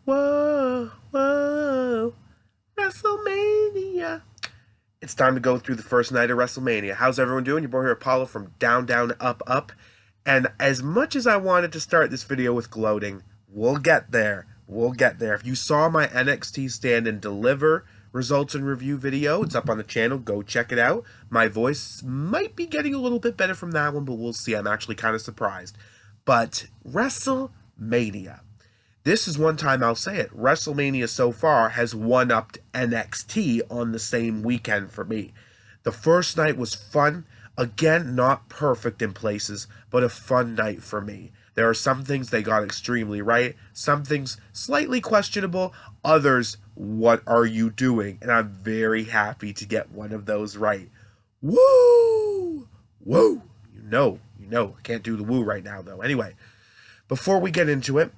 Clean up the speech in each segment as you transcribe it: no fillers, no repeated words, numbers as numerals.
whoa, whoa, WrestleMania. It's time to go through the first night of WrestleMania. How's everyone doing? Your boy here, Apollo from Down, Down, Up, Up. And as much as I wanted to start this video with gloating, we'll get there. We'll get there. If you saw my NXT Stand and Deliver results and review video, it's up on the channel. Go check it out. My voice might be getting a little bit better from that one, but we'll see. I'm actually kind of surprised. But WrestleMania. This is one time I'll say it. WrestleMania so far has one-upped NXT on the same weekend for me. The first night was fun. Again, not perfect in places, but a fun night for me. There are some things they got extremely right, some things slightly questionable, others, what are you doing? And I'm very happy to get one of those right. Woo! Woo! You know, I can't do the woo right now though. Anyway, before we get into it,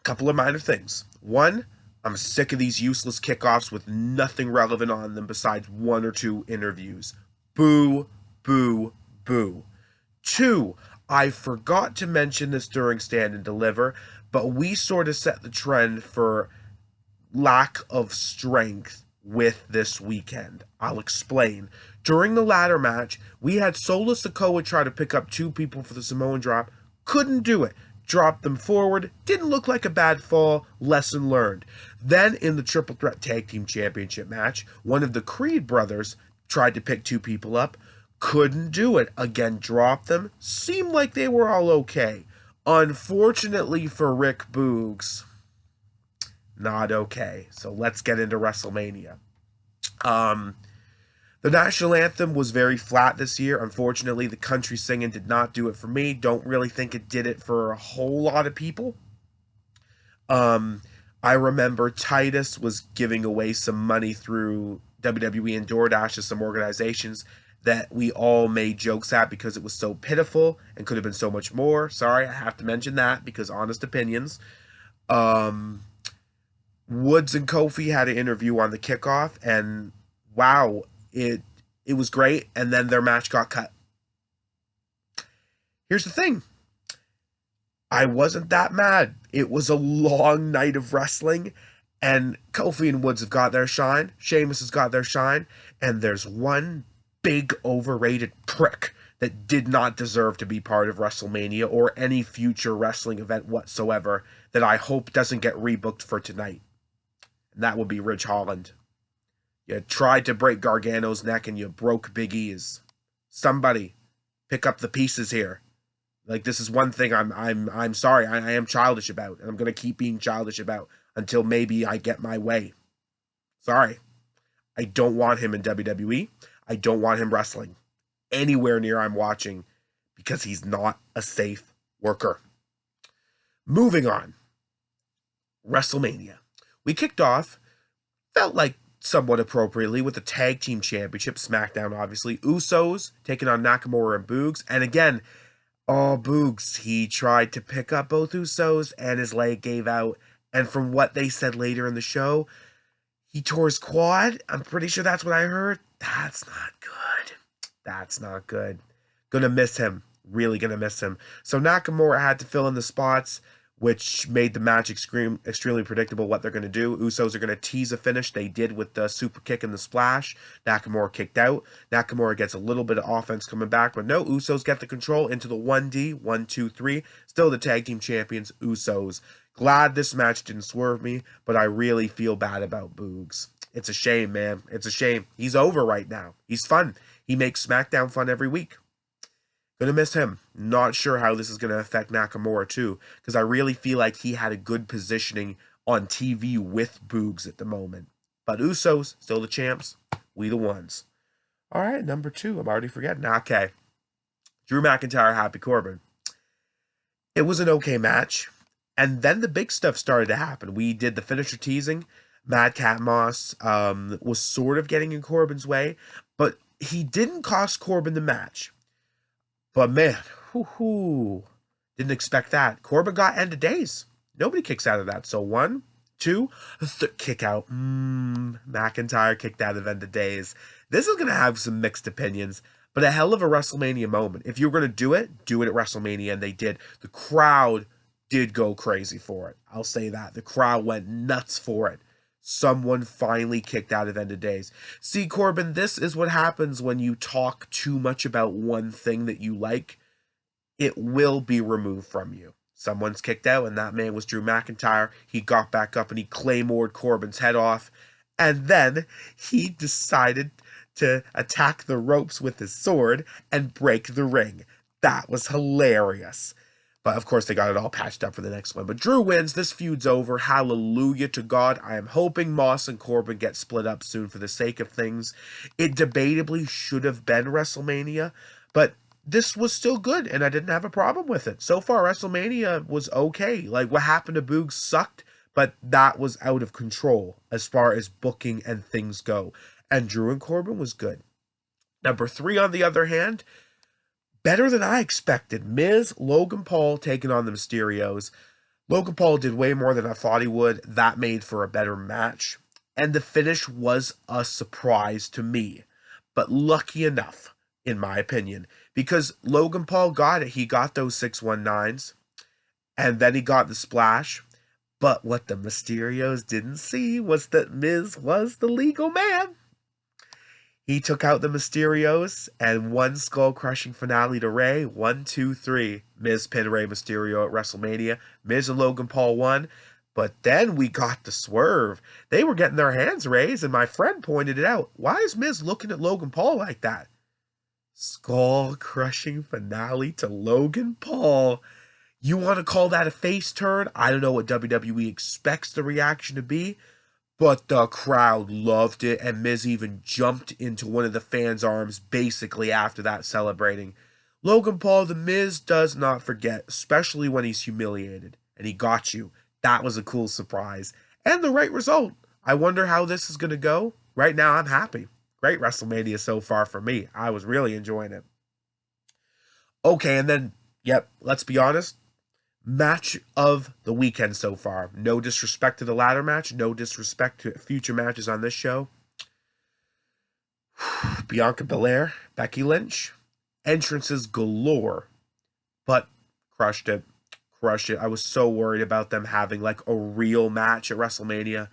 couple of minor things. One, I'm sick of these useless kickoffs with nothing relevant on them besides one or two interviews. Boo, boo, boo. Two, I forgot to mention this during Stand and Deliver, but we sort of set the trend for lack of strength with this weekend. I'll explain. During the ladder match, we had Solo Sikoa try to pick up two people for the Samoan drop. Couldn't do it. Dropped them forward, didn't look like a bad fall, lesson learned. Then in the Triple Threat Tag Team Championship match, one of the Creed brothers tried to pick two people up, couldn't do it. Again, dropped them, seemed like they were all okay. Unfortunately for Rick Boogs, not okay. So let's get into WrestleMania. The national anthem was very flat this year. Unfortunately, the country singing did not do it for me. Don't really think it did it for a whole lot of people. I remember Titus was giving away some money through WWE and DoorDash to some organizations that we all made jokes at because it was so pitiful and could have been so much more. Sorry, I have to mention that because honest opinions. Woods and Kofi had an interview on the kickoff, and wow, it was great, and then their match got cut. Here's the thing. I wasn't that mad. It was a long night of wrestling, and Kofi and Woods have got their shine. Sheamus has got their shine, and there's one big overrated prick that did not deserve to be part of WrestleMania or any future wrestling event whatsoever that I hope doesn't get rebooked for tonight. And that would be Ridge Holland. You tried to break Gargano's neck and you broke Big E's. Somebody pick up the pieces here. Like, this is one thing I'm sorry, I am childish about, and I'm gonna keep being childish about until maybe I get my way. Sorry. I don't want him in WWE. I don't want him wrestling anywhere near I'm watching because he's not a safe worker. Moving on. WrestleMania. We kicked off, felt like somewhat appropriately, with the Tag Team Championship, SmackDown obviously, Usos taking on Nakamura and Boogs, and again, Boogs, he tried to pick up both Usos, and his leg gave out, and from what they said later in the show, he tore his quad. I'm pretty sure that's what I heard. That's not good. That's not good. Gonna miss him. Really gonna miss him. So Nakamura had to fill in the spots, which made the match extremely predictable what they're going to do. Usos are going to tease a finish. They did with the super kick and the splash. Nakamura kicked out. Nakamura gets a little bit of offense coming back, but no, Usos get the control into the 1D, 1, 2, 3. Still the tag team champions, Usos. Glad this match didn't swerve me, but I really feel bad about Boogs. It's a shame, man. It's a shame. He's over right now. He's fun. He makes SmackDown fun every week. Gonna miss him. Not sure how this is gonna affect Nakamura too, because I really feel like he had a good positioning on TV with Boogs at the moment. But Usos, still the champs. We the ones. All right, number 2. I'm already forgetting. Okay. Drew McIntyre, Happy Corbin. It was an okay match. And then the big stuff started to happen. We did the finisher teasing. Madcap Moss was sort of getting in Corbin's way, but he didn't cost Corbin the match. But man, didn't expect that. Corbin got end of days. Nobody kicks out of that. So 1, 2, kick out. McIntyre kicked out of end of days. This is going to have some mixed opinions, but a hell of a WrestleMania moment. If you were going to do it at WrestleMania, and they did. The crowd did go crazy for it. I'll say that. The crowd went nuts for it. Someone finally kicked out of End of Days. See, Corbin, this is what happens when you talk too much about one thing that you like. It will be removed from you. Someone's kicked out, and that man was Drew McIntyre. He got back up and he claymored Corbin's head off. And then he decided to attack the ropes with his sword and break the ring. That was hilarious. But of course, they got it all patched up for the next one. But Drew wins. This feud's over. Hallelujah to God. I am hoping Moss and Corbin get split up soon for the sake of things. It debatably should have been WrestleMania, but this was still good, and I didn't have a problem with it. So far, WrestleMania was okay. Like, what happened to Boog sucked, but that was out of control as far as booking and things go. And Drew and Corbin was good. Number 3, on the other hand, better than I expected. Miz, Logan Paul taking on the Mysterios. Logan Paul did way more than I thought he would. That made for a better match. And the finish was a surprise to me. But lucky enough, in my opinion, because Logan Paul got it. He got those 619s. And then he got the splash. But what the Mysterios didn't see was that Miz was the legal man. He took out the Mysterios and one skull-crushing finale to Rey. 1, 2, 3. Miz pinned Rey Mysterio at WrestleMania. Miz and Logan Paul won. But then we got the swerve. They were getting their hands raised, and my friend pointed it out. Why is Miz looking at Logan Paul like that? Skull-crushing finale to Logan Paul. You want to call that a face turn? I don't know what WWE expects the reaction to be. But the crowd loved it, and Miz even jumped into one of the fans' arms basically after that, celebrating. Logan Paul, the Miz does not forget, especially when he's humiliated. And he got you. That was a cool surprise. And the right result. I wonder how this is going to go. Right now, I'm happy. Great WrestleMania so far for me. I was really enjoying it. Okay, and then, yep, let's be honest. Match of the weekend so far. No disrespect to the ladder match. No disrespect to future matches on this show. Bianca Belair, Becky Lynch. Entrances galore. But crushed it. Crushed it. I was so worried about them having like a real match at WrestleMania.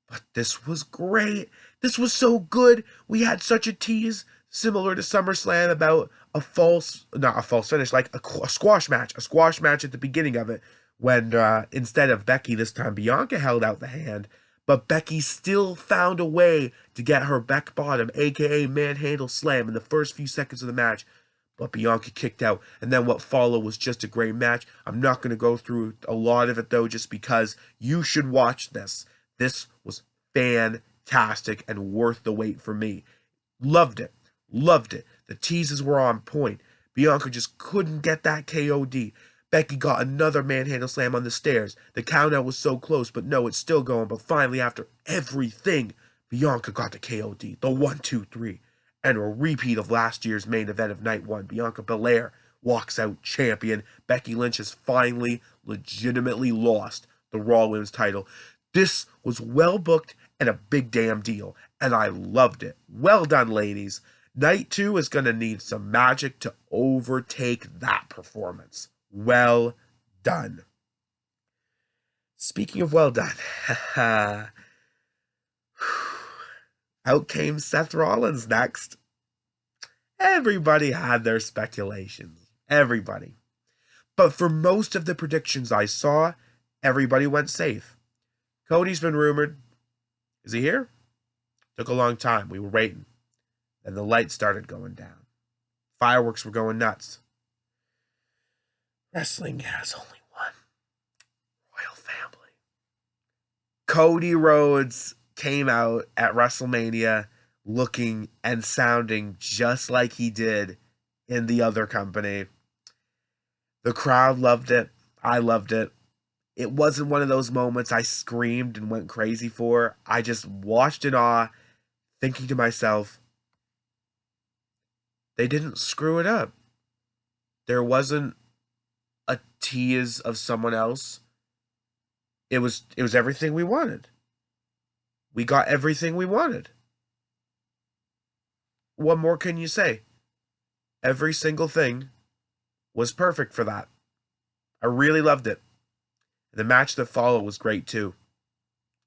But this was great. This was so good. We had such a tease similar to SummerSlam about not a false finish, like a squash match. A squash match at the beginning of it when instead of Becky, this time Bianca held out the hand. But Becky still found a way to get her back bottom, a.k.a. manhandle slam in the first few seconds of the match. But Bianca kicked out. And then what followed was just a great match. I'm not going to go through a lot of it, though, just because you should watch this. This was fantastic and worth the wait for me. Loved it. Loved it. The teases were on point. Bianca just couldn't get that KOD. Becky got another manhandle slam on the stairs. The countout was so close, but no, it's still going. But finally, after everything, Bianca got the KOD. The 1, 2, 3. And a repeat of last year's main event of night 1. Bianca Belair walks out champion. Becky Lynch has finally legitimately lost the Raw Women's title. This was well booked and a big damn deal. And I loved it. Well done, ladies. Night 2 is going to need some magic to overtake that performance. Well done. Speaking of well done, out came Seth Rollins next. Everybody had their speculations. Everybody. But for most of the predictions I saw, everybody went safe. Cody's been rumored. Is he here? Took a long time. We were waiting. Then the lights started going down. Fireworks were going nuts. Wrestling has only one royal family. Cody Rhodes came out at WrestleMania looking and sounding just like he did in the other company. The crowd loved it. I loved it. It wasn't one of those moments I screamed and went crazy for. I just watched in awe, thinking to myself, they didn't screw it up. There wasn't a tease of someone else. It was everything we wanted. We got everything we wanted. What more can you say? Every single thing was perfect for that. I really loved it. The match that followed was great too.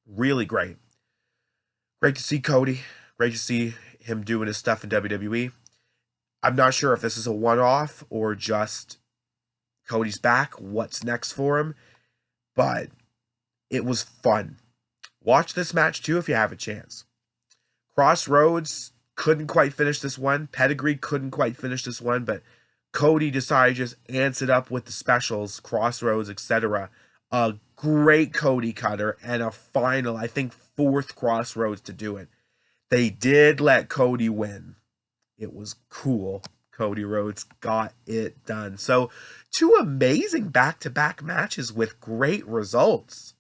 Really great. Great to see Cody. Great to see him doing his stuff in WWE. I'm not sure if this is a one-off or just Cody's back. What's next for him? But it was fun. Watch this match too if you have a chance. Rhodes couldn't quite finish this one. Pedigree couldn't quite finish this one, but Cody decided to just ants it up with the specials, Crossroads, etc. A great Cody cutter and a final, I think, 4th Crossroads to do it. They did let Cody win. It was cool. Cody Rhodes got it done. So 2 amazing back-to-back matches with great results.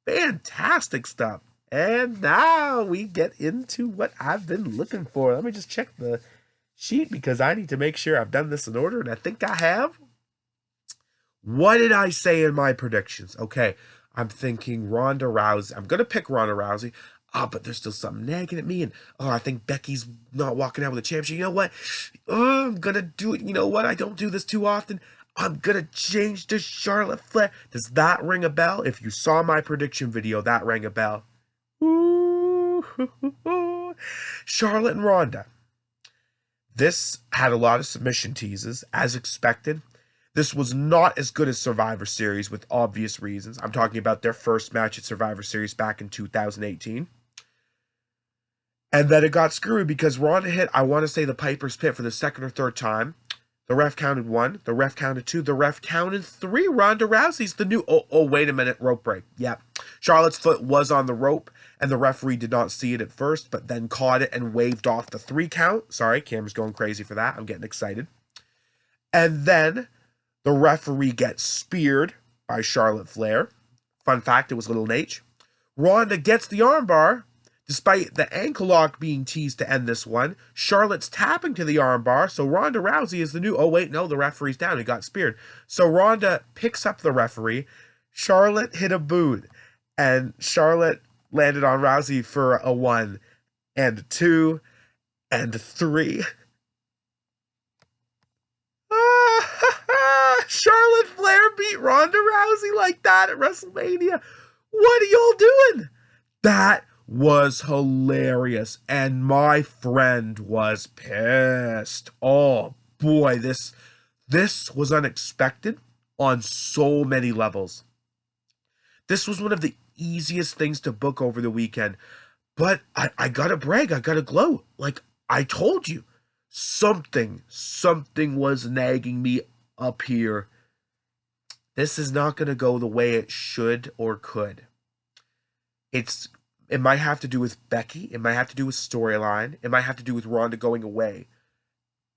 Fantastic stuff. And now we get into what I've been looking for. Let me just check the sheet because I need to make sure I've done this in order, and I think I have. What did I say in my predictions? Okay, I'm thinking Ronda Rousey. I'm going to pick Ronda Rousey. But there's still something nagging at me. And, I think Becky's not walking out with a championship. You know what? I'm going to do it. You know what? I don't do this too often. I'm going to change to Charlotte Flair. Does that ring a bell? If you saw my prediction video, that rang a bell. Ooh, Charlotte and Ronda. This had a lot of submission teases, as expected. This was not as good as Survivor Series with obvious reasons. I'm talking about their first match at Survivor Series back in 2018. And then it got screwy because Ronda hit, I want to say, the Piper's Pit for the 2nd or 3rd time. The ref counted 1. The ref counted 2. The ref counted 3. Ronda Rousey's the new... Oh, wait a minute. Rope break. Yeah. Charlotte's foot was on the rope, and the referee did not see it at first, but then caught it and waved off the 3 count. Sorry, camera's going crazy for that. I'm getting excited. And then the referee gets speared by Charlotte Flair. Fun fact, it was Little H. Ronda gets the armbar. Despite the ankle lock being teased to end this one, Charlotte's tapping to the armbar, so Ronda Rousey is the new... Oh, wait, no, the referee's down. He got speared. So Ronda picks up the referee. Charlotte hit a boot, and Charlotte landed on Rousey for a 1 and 2 and 3. Charlotte Flair beat Ronda Rousey like that at WrestleMania. What are y'all doing? That was hilarious, and my friend was pissed. Oh boy, this was unexpected on so many levels. This was one of the easiest things to book over the weekend, but I gotta brag, I gotta gloat. Like I told you, something was nagging me up here. This is not gonna go the way it should or could. It might have to do with Becky. It might have to do with storyline. It might have to do with Ronda going away.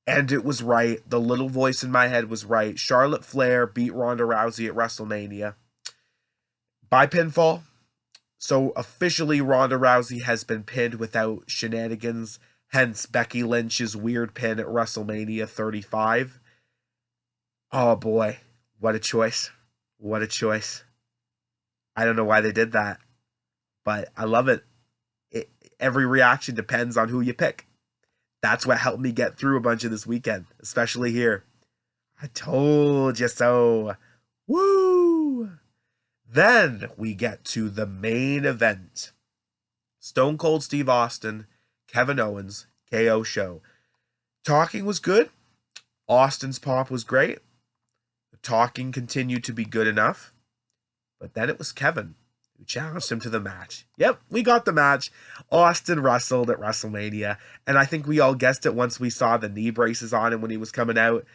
And it was right. The little voice in my head was right. Charlotte Flair beat Ronda Rousey at WrestleMania by pinfall. So officially Ronda Rousey has been pinned without shenanigans. Hence Becky Lynch's weird pin at WrestleMania 35. Oh boy. What a choice. What a choice. I don't know why they did that. But I love it. Every reaction depends on who you pick. That's what helped me get through a bunch of this weekend, especially here. I told you so. Woo! Then we get to the main event. Stone Cold Steve Austin, Kevin Owens, KO show. Talking was good. Austin's pop was great. The talking continued to be good enough. But then it was Kevin who challenged him to the match. Yep, we got the match. Austin wrestled at WrestleMania, and I think we all guessed it once we saw the knee braces on him when he was coming out.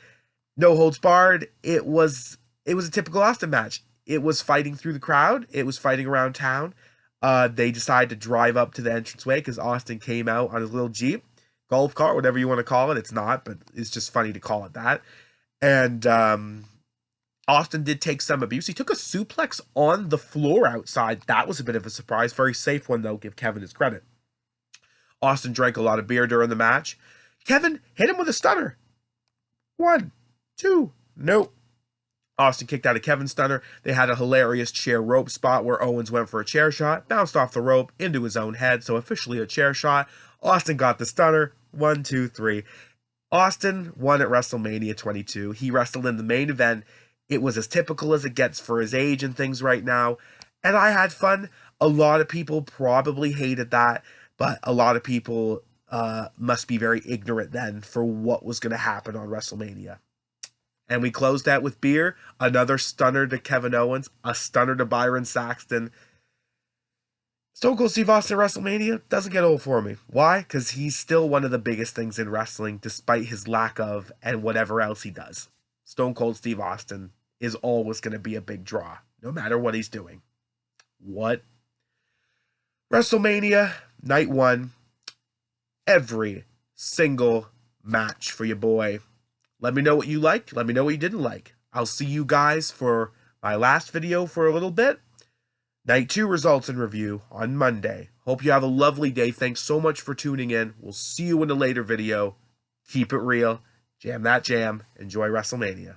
No holds barred. It was a typical Austin match. It was fighting through the crowd. It was fighting around town. They decided to drive up to the entranceway because Austin came out on his little Jeep, golf cart, whatever you want to call it. It's not, but it's just funny to call it that. And Austin did take some abuse. He took a suplex on the floor outside. That was a bit of a surprise. Very safe one, though. Give Kevin his credit. Austin drank a lot of beer during the match. Kevin hit him with a stunner. 1, 2, nope. Austin kicked out of Kevin's stunner. They had a hilarious chair rope spot where Owens went for a chair shot, bounced off the rope into his own head, so officially a chair shot. Austin got the stunner. 1, 2, 3. Austin won at WrestleMania 22. He wrestled in the main event. It was as typical as it gets for his age and things right now. And I had fun. A lot of people probably hated that, but a lot of people must be very ignorant then for what was going to happen on WrestleMania. And we closed out with beer, another stunner to Kevin Owens, a stunner to Byron Saxton. Stone Cold Steve Austin at WrestleMania doesn't get old for me. Why? Because he's still one of the biggest things in wrestling, despite his lack of and whatever else he does. Stone Cold Steve Austin is always going to be a big draw, no matter what he's doing. What? WrestleMania, night one. Every single match for your boy. Let me know what you liked. Let me know what you didn't like. I'll see you guys for my last video for a little bit. Night 2 results and review on Monday. Hope you have a lovely day. Thanks so much for tuning in. We'll see you in a later video. Keep it real. Jam that jam. Enjoy WrestleMania.